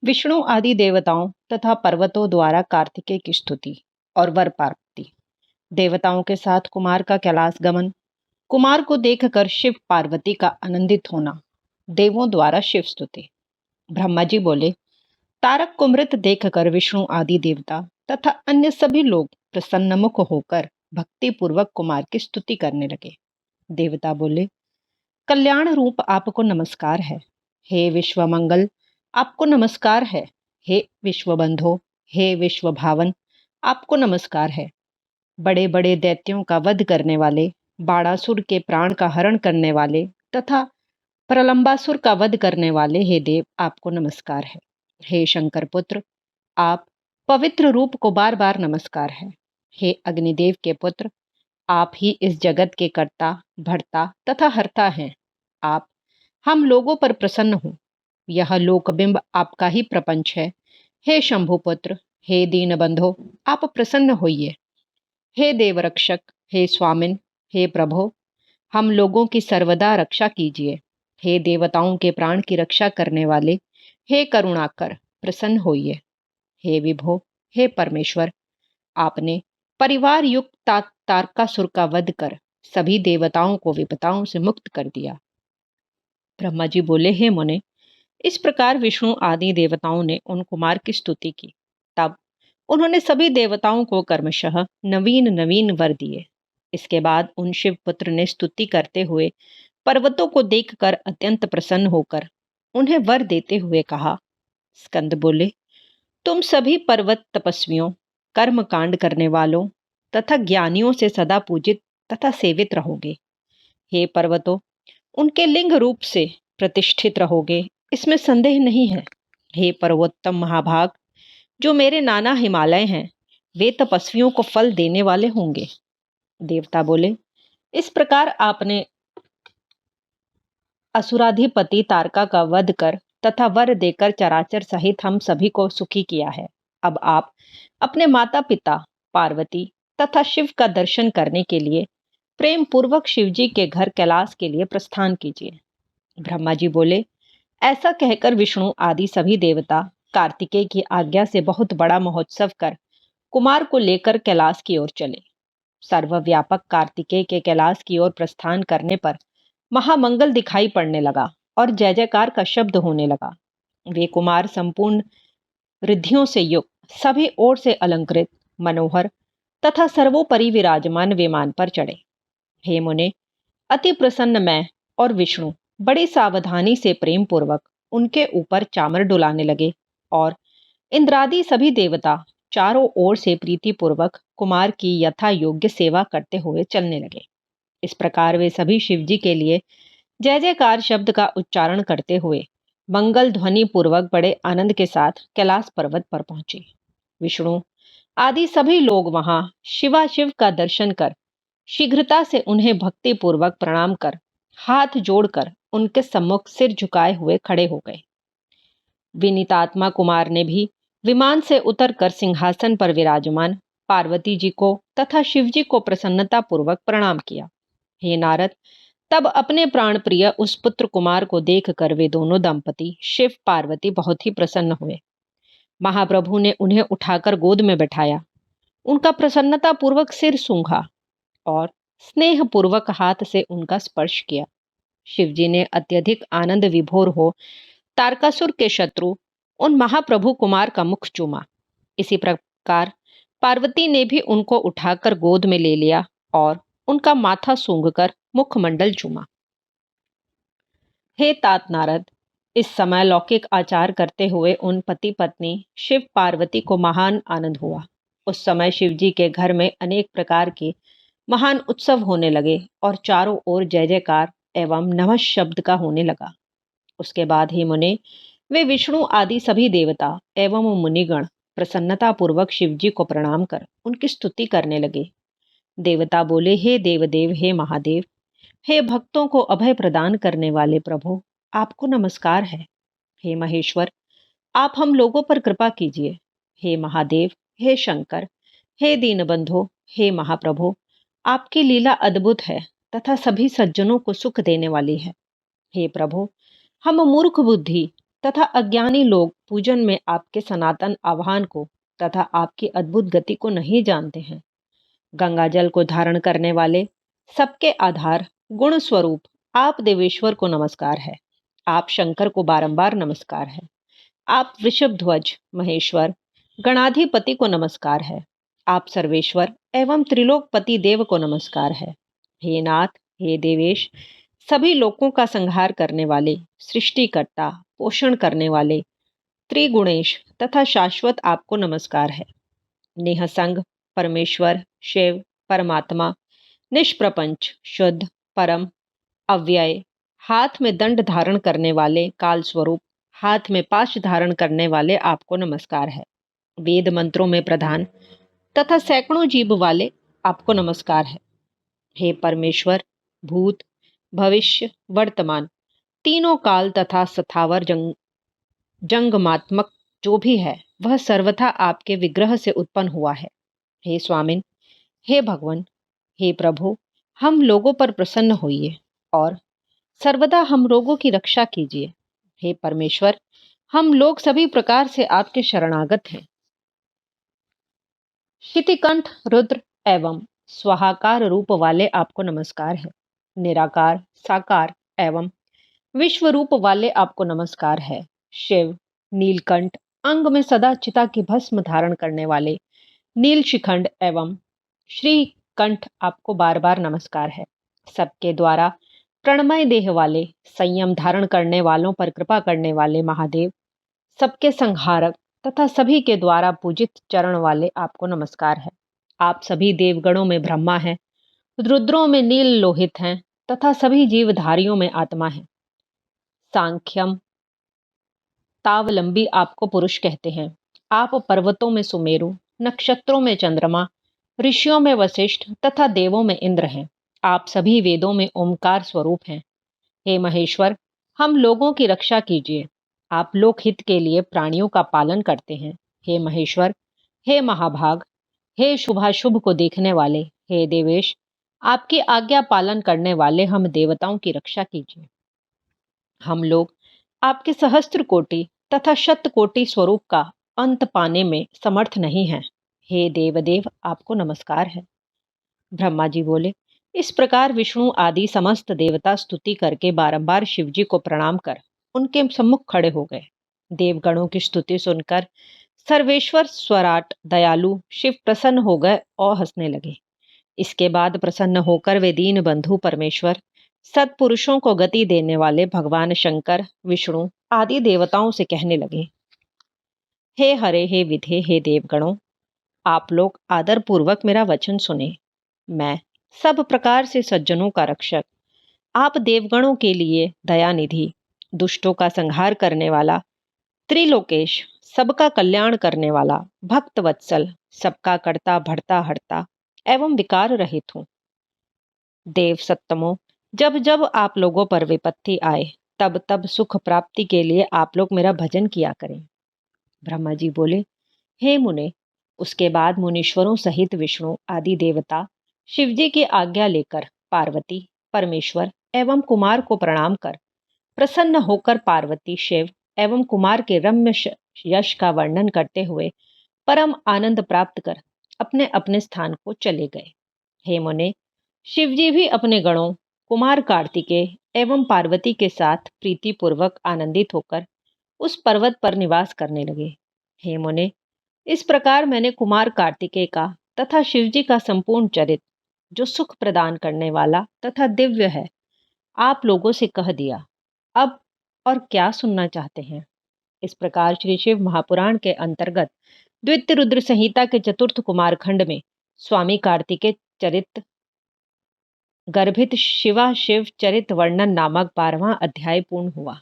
विष्णु आदि देवताओं तथा पर्वतों द्वारा कार्तिकेय की स्तुति और वर प्राप्ति। देवताओं के साथ कुमार का कैलाश गमन। कुमार को देखकर शिव पार्वती का आनंदित होना। देवों द्वारा शिव स्तुति। ब्रह्मा जी बोले, तारक को मृत देखकर विष्णु आदि देवता तथा अन्य सभी लोग प्रसन्नमुख होकर भक्ति पूर्वक कुमार की स्तुति करने लगे। देवता बोले, कल्याण रूप आपको नमस्कार है। हे विश्व मंगल, आपको नमस्कार है। हे विश्व बंधो, हे विश्व भावन, आपको नमस्कार है। बड़े बड़े दैत्यों का वध करने वाले, बाणासुर के प्राण का हरण करने वाले तथा प्रलंबासुर का वध करने वाले, हे देव आपको नमस्कार है। हे शंकर पुत्र, आप पवित्र रूप को बार बार नमस्कार है। हे अग्निदेव के पुत्र, आप ही इस जगत के कर्ता, भरता तथा हरता हैं। आप हम लोगों पर प्रसन्न हो। यह लोकबिंब आपका ही प्रपंच है। हे शंभुपुत्र, हे दीनबंधो, आप प्रसन्न होइए। हे देवरक्षक, हे स्वामिन, हे प्रभो, हम लोगों की सर्वदा रक्षा कीजिए। हे देवताओं के प्राण की रक्षा करने वाले, हे करुणाकर, प्रसन्न होइए। हे विभो, हे परमेश्वर, आपने परिवार युक्त तारकासुर का वध कर सभी देवताओं को विपदाओं से मुक्त कर दिया। ब्रह्मा जी बोले, हे मुने, इस प्रकार विष्णु आदि देवताओं ने उन कुमार की स्तुति की। तब उन्होंने सभी देवताओं को क्रमशः नवीन नवीन वर दिए। इसके बाद उन शिव पुत्र ने स्तुति करते हुए पर्वतों को देखकर अत्यंत प्रसन्न होकर उन्हें वर देते हुए कहा। स्कंद बोले, तुम सभी पर्वत तपस्वियों, कर्म कांड करने वालों तथा ज्ञानियों से सदा पूजित तथा सेवित रहोगे। हे पर्वतों, उनके लिंग रूप से प्रतिष्ठित रहोगे, इसमें संदेह नहीं है। हे पर्वोत्तम महाभाग, जो मेरे नाना हिमालय हैं, वे तपस्वियों को फल देने वाले होंगे। देवता बोले, इस प्रकार आपने असुराधिपति तारका का वध कर तथा वर देकर चराचर सहित हम सभी को सुखी किया है। अब आप अपने माता पिता पार्वती तथा शिव का दर्शन करने के लिए प्रेम पूर्वक शिव जी के घर कैलाश के लिए प्रस्थान कीजिए। ब्रह्मा जी बोले, ऐसा कहकर विष्णु आदि सभी देवता कार्तिकेय की आज्ञा से बहुत बड़ा महोत्सव कर कुमार को लेकर कैलाश की ओर चले। सर्वव्यापक कार्तिकेय के कैलाश की ओर प्रस्थान करने पर महामंगल दिखाई पड़ने लगा और जय जयकार का शब्द होने लगा। वे कुमार संपूर्ण रिद्धियों से युक्त, सभी ओर से अलंकृत, मनोहर तथा सर्वोपरि विराजमान विमान पर चढ़े। हे मुने, अति प्रसन्न मैं और विष्णु बड़ी सावधानी से प्रेम पूर्वक उनके ऊपर चामर डुलाने लगे और इंद्रादि सभी देवता चारों ओर से प्रीति पूर्वक कुमार की यथा योग्य सेवा करते हुए चलने लगे। इस प्रकार वे सभी शिवजी के लिए जय जयकार शब्द का उच्चारण करते हुए मंगल ध्वनि पूर्वक बड़े आनंद के साथ कैलाश पर्वत पर पहुंचे। विष्णु आदि सभी लोग वहां शिवाशिव का दर्शन कर शीघ्रता से उन्हें भक्ति पूर्वक प्रणाम कर हाथ जोड़कर उनके सम्मुख सिर झुकाए हुए खड़े हो गए। विनीतात्मा कुमार ने भी विमान से उतरकर सिंहासन पर विराजमान पार्वती जी को तथा शिवजी को प्रसन्नता पूर्वक प्रणाम किया। हे नारद, तब अपने प्राण प्रिय उस पुत्र कुमार को देखकर वे दोनों दंपति शिव पार्वती बहुत ही प्रसन्न हुए। महाप्रभु ने उन्हें उठाकर गोद में बैठाया, उनका प्रसन्नता पूर्वक सिर सूंघा और स्नेह पूर्वक हाथ से उनका स्पर्श किया। शिवजी ने अत्यधिक आनंद विभोर हो तारकासुर के शत्रु उन महाप्रभु कुमार का मुख चूमा। इसी प्रकार पार्वती ने भी उनको उठाकर गोद में ले लिया और उनका माथा सूंघकर मुखमंडल चूमा। हे तात नारद, इस समय लौकिक आचार करते हुए उन पति पत्नी शिव पार्वती को महान आनंद हुआ। उस समय शिवजी के घर में अनेक प्रकार के महान उत्सव होने लगे और चारों ओर जय जयकार एवं नमः शब्द का होने लगा। उसके बाद ही मुने, वे विष्णु आदि सभी देवता एवं मुनिगण प्रसन्नता पूर्वक शिवजी को प्रणाम कर उनकी स्तुति करने लगे। देवता बोले, हे देवदेव, हे महादेव, हे भक्तों को अभय प्रदान करने वाले प्रभु, आपको नमस्कार है। हे महेश्वर, आप हम लोगों पर कृपा कीजिए। हे महादेव, हे शंकर, हे दीनबंधो, हे महाप्रभु, आपकी लीला अद्भुत है तथा सभी सज्जनों को सुख देने वाली है। हे प्रभु, हम मूर्ख बुद्धि तथा अज्ञानी लोग पूजन में आपके सनातन आह्वान को तथा आपकी अद्भुत गति को नहीं जानते हैं। गंगा जल को धारण करने वाले, सबके आधार, गुण स्वरूप आप देवेश्वर को नमस्कार है। आप शंकर को बारंबार नमस्कार है। आप वृषभ ध्वज महेश्वर गणाधिपति को नमस्कार है। आप सर्वेश्वर एवं त्रिलोकपति देव को नमस्कार है। हे नाथ, हे देवेश, सभी लोकों का संहार करने वाले, सृष्टिकर्ता, पोषण करने वाले, त्रिगुणेश तथा शाश्वत आपको नमस्कार है। निःसंग परमेश्वर शिव परमात्मा, निष्प्रपंच शुद्ध परम अव्यय, हाथ में दंड धारण करने वाले काल स्वरूप, हाथ में पाश धारण करने वाले आपको नमस्कार है। वेद मंत्रों में प्रधान तथा सैकड़ों जीव वाले आपको नमस्कार है। हे परमेश्वर, भूत भविष्य वर्तमान तीनों काल तथा सथावर जंगमात्मक जो भी है वह सर्वथा आपके विग्रह से उत्पन्न हुआ है। हे स्वामिन, हे भगवान, हे प्रभु, हम लोगों पर प्रसन्न होइए और सर्वदा हम लोगों की रक्षा कीजिए। हे परमेश्वर, हम लोग सभी प्रकार से आपके शरणागत हैं। शितिकंठ रुद्र एवं स्वाहाकार रूप वाले आपको नमस्कार है। निराकार साकार एवं विश्व रूप वाले आपको नमस्कार है। शिव नीलकंठ अंग में सदा चिता की भस्म धारण करने वाले नील शिखंड एवं श्रीकंठ आपको बार बार नमस्कार है। सबके द्वारा प्रणमय देह वाले, संयम धारण करने वालों पर कृपा करने वाले महादेव, सबके संहारक तथा सभी के द्वारा पूजित चरण वाले आपको नमस्कार है। आप सभी देवगणों में ब्रह्मा हैं, रुद्रों में नील लोहित हैं तथा सभी जीवधारियों में आत्मा है। सांख्यम तावलंबी आपको पुरुष कहते हैं। आप पर्वतों में सुमेरु, नक्षत्रों में चंद्रमा, ऋषियों में वशिष्ठ तथा देवों में इंद्र हैं। आप सभी वेदों में ओमकार स्वरूप हैं। हे महेश्वर, हम लोगों की रक्षा कीजिए। आप लोकहित के लिए प्राणियों का पालन करते हैं। हे महेश्वर, हे महाभाग, हे शुभाशुभ को देखने वाले, हे देवेश, आपकी आज्ञा पालन करने वाले हम देवताओं की रक्षा कीजिए। हम लोग आपके सहस्त्र कोटि तथा शत कोटि स्वरूप का अंत पाने में समर्थ नहीं हैं। हे देवदेव, आपको नमस्कार है। ब्रह्मा जी बोले, इस प्रकार विष्णु आदि समस्त देवता स्तुति करके बारंबार शिवजी को प्रणाम कर उनके सम्मुख खड़े हो गए। देवगणों की स्तुति सुनकर सर्वेश्वर स्वराट दयालु शिव प्रसन्न हो गए और हंसने लगे। इसके बाद प्रसन्न होकर वे दीन बंधु परमेश्वर, सत्पुरुषों को गति देने वाले भगवान शंकर, विष्णु आदि देवताओं से कहने लगे, हे हरे, हे विधे, हे देवगणों, आप लोग आदर पूर्वक मेरा वचन सुने। मैं सब प्रकार से सज्जनों का रक्षक, आप देवगणों के लिए दयानिधि, दुष्टों का संहार करने वाला, त्रिलोकेश, सबका कल्याण करने वाला, भक्त वत्सल, सबका करता बढ़ता हरता एवं विकार रहित हूँ। देव सत्तमो, जब जब आप लोगों पर विपत्ति आए तब तब सुख प्राप्ति के लिए आप लोग मेरा भजन किया करें। ब्रह्मा जी बोले, हे मुने, उसके बाद मुनीश्वरों सहित विष्णु आदि देवता शिवजी की आज्ञा लेकर पार्वती, परमेश्वर एवं कुमार को प्रणाम कर प्रसन्न होकर पार्वती, शिव एवं कुमार के रम्य यश का वर्णन करते हुए परम आनंद प्राप्त कर अपने अपने स्थान को चले गए। हे मुने, शिवजी भी अपने गणों कुमार कार्तिकेय एवं पार्वती के साथ प्रीतिपूर्वक आनंदित होकर उस पर्वत पर निवास करने लगे। हे मुने, इस प्रकार मैंने कुमार कार्तिकेय का तथा शिवजी का संपूर्ण चरित्र, जो सुख प्रदान करने वाला तथा दिव्य है, आप लोगों से कह दिया। अब और क्या सुनना चाहते हैं? इस प्रकार श्री शिव महापुराण के अंतर्गत द्वितीय रुद्र संहिता के चतुर्थ कुमार खंड में स्वामी कार्तिकेय चरित्र गर्भित शिवा शिव चरित वर्णन नामक 12वां अध्याय पूर्ण हुआ।